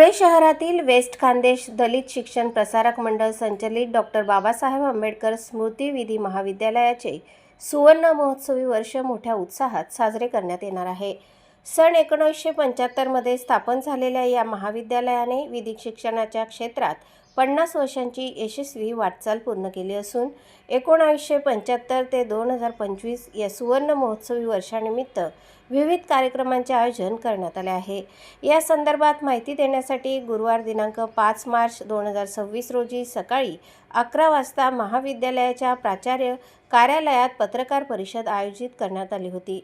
धुळे शहरातील वेस्ट खानदेश दलित शिक्षण प्रसारक मंडळ संचलित डॉक्टर बाबासाहेब आंबेडकर स्मृती विधी महाविद्यालयाचे सुवर्ण महोत्सवी वर्ष मोठ्या उत्साहात साजरे करण्यात येणार आहे। सन 1975 मध्ये स्थापन झालेल्या या महाविद्यालयाने विधी शिक्षणाच्या क्षेत्रात 50 वर्षांची यशस्वी वाटचाल पूर्ण केली असून 1975 ते 2025 या सुवर्ण महोत्सवी वर्षानिमित्त विविध कार्यक्रमांचे आयोजन करण्यात आले आहे। या संदर्भात माहिती देण्यासाठी गुरुवार दिनांक 5 मार्च 2026 रोजी सकाळी 11 वाजता महाविद्यालयाच्या प्राचार्य कार्यालयात पत्रकार परिषद आयोजित करण्यात आली होती।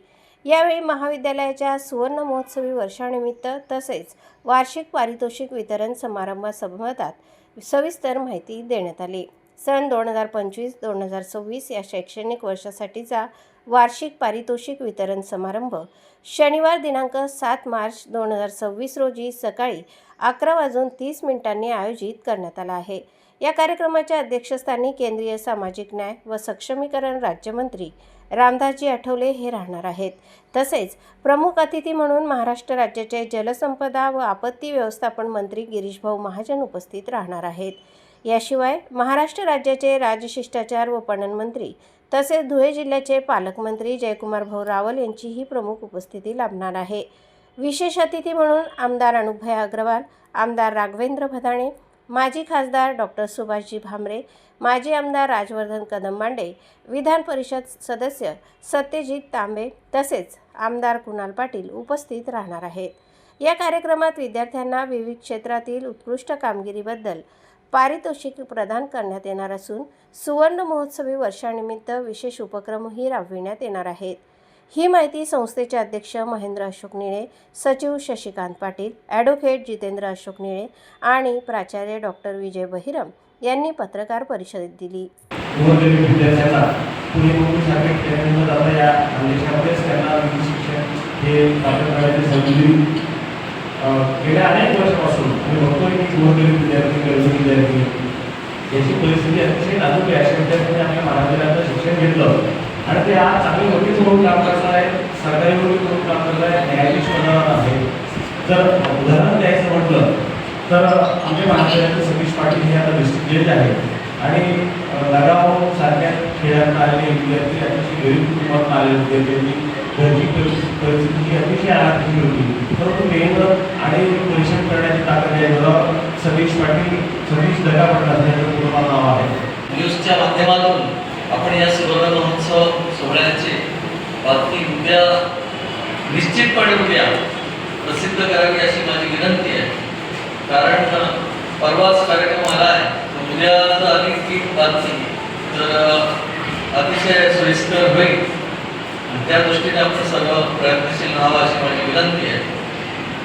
यावेळी महाविद्यालयाच्या सुवर्ण महोत्सवी वर्षानिमित्त तसेच वार्षिक पारितोषिक वितरण समारंभासंबंधात सविस्तर माहिती देण्यात आली। सन 2025-2026 या शैक्षणिक वर्षासाठीचा वार्षिक पारितोषिक वितरण समारंभ शनिवार दिनांक 7 मार्च 2026 रोजी सकाळी 11:30 आयोजित करण्यात आला आहे। या कार्यक्रमाच्या अध्यक्षस्थानी केंद्रीय सामाजिक न्याय व सक्षमीकरण राज्यमंत्री रामदासजी आठवले हे राहणार आहेत। तसेच प्रमुख अतिथी म्हणून महाराष्ट्र राज्याचे जलसंपदा व आपत्ती व्यवस्थापन मंत्री गिरीशभाऊ महाजन उपस्थित राहणार आहेत। याशिवाय महाराष्ट्र राज्याचे राजशिष्टाचार व पणन मंत्री तसेच धुळे जिल्ह्याचे पालकमंत्री जयकुमार भाऊ रावल यांचीही प्रमुख उपस्थिती लाभणार आहे। विशेष अतिथी म्हणून आमदार अनुपभाई अग्रवाल, आमदार राघवेंद्र भदाणे, माजी खासदार डॉक्टर सुभाषजी भामरे, माजी आमदार राजवर्धन कदम-मांडे, विधान परिषद सदस्य सत्यजित तांबे तसेच आमदार कुणाल पाटील उपस्थित राहणार आहेत। या कार्यक्रमात विद्यार्थ्यांना विविध क्षेत्रातील उत्कृष्ट कामगिरीबद्दल पारितोषिक प्रदान करण्यात येणार असून सुवर्ण महोत्सवी वर्षानिमित्त विशेष उपक्रमही राबविण्यात येणार आहेत। ही माहिती संस्थेचे अध्यक्ष महेंद्र अशोक निळे, सचिव शशिकांत पाटील, ॲडव्होकेट जितेंद्र अशोक निळे आणि प्राचार्य डॉक्टर विजय बहिरम यांनी पत्रकार परिषदेत दिली। गेल्या अनेक वर्षापासून आम्ही बघतोय की गोरगरीब विद्यार्थी, गरजू विद्यार्थी याची परिस्थिती अतिशय नाजूक आहे। अशा विद्यार्थ्यांनी आपल्या महाविद्यालयात शिक्षण घेतलं आणि ते आज चांगली वकील म्हणून काम करत आहेत, सरकारी वकील म्हणून काम करत आहेत, न्यायाधीश पदावर आहे। जर उदाहरण द्यायचं म्हटलं तर आमच्या महाविद्यालयाचे सतीश पाटील हे आता डिस्ट्रिक्ट जज आहेत आणि लगाव सारख्या खेळात आलेले विद्यार्थी, अतिशय गरीब कुटुंबातून आलेले विद्यार्थ्यांची घरची परिस्थिती अतिशय आर्थिक होती, परंतु मेहनत आणि परिश्रम करण्याची ताकद आहे। बरोबर सतीश पाटील, सतीश दगा पाटील यांचं पूर्ण नाव आहे। न्यूजच्या माध्यमातून आपण या सुवर्ण महोत्सव सोहळ्याची बातमी उद्या निश्चितपणे उद्या प्रसिद्ध करावी अशी माझी विनंती आहे। कारण परवाच कार्यक्रम आला आहे, उद्या जर आली ती बातमी तर अतिशय सोयीस्कर होईल। त्या दृष्टीने आपण सर्व प्रयत्नशील राहावं अशी माझी विनंती आहे।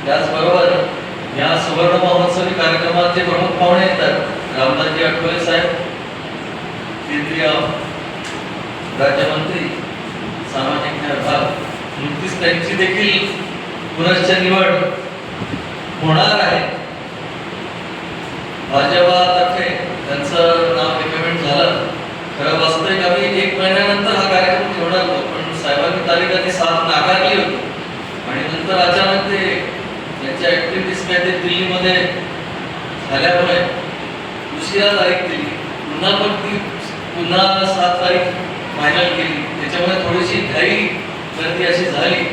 त्याचबरोबर या सुवर्ण महोत्सवी कार्यक्रमात जे प्रमुख पाहुणे येतात, रामदासजी आठवले साहेब, केंद्रीय राज्यमंत्री सामाजिक न्याय विभाग, नुकतीच त्यांची देखील पुनश्च निवड होणार आहे। भाजपातर्फे त्यांचं नाव रिकमेंड झालं। खरं वास्तविक आम्ही 1 महिन्यानंतर हा कार्यक्रम ठेवणार होतो, पण साहेबांनी तारीखाची साथ नाकारली होती आणि नंतर अचानक ते त्यांच्या ऍक्टिव्हिटीज काय ते दिल्लीमध्ये झाल्यामुळे दुसऱ्या तारीख दिली, पुन्हा 7 तारीख फायनल केली। त्याच्यामुळे थोडीशी घाई गर्दी अशी झाली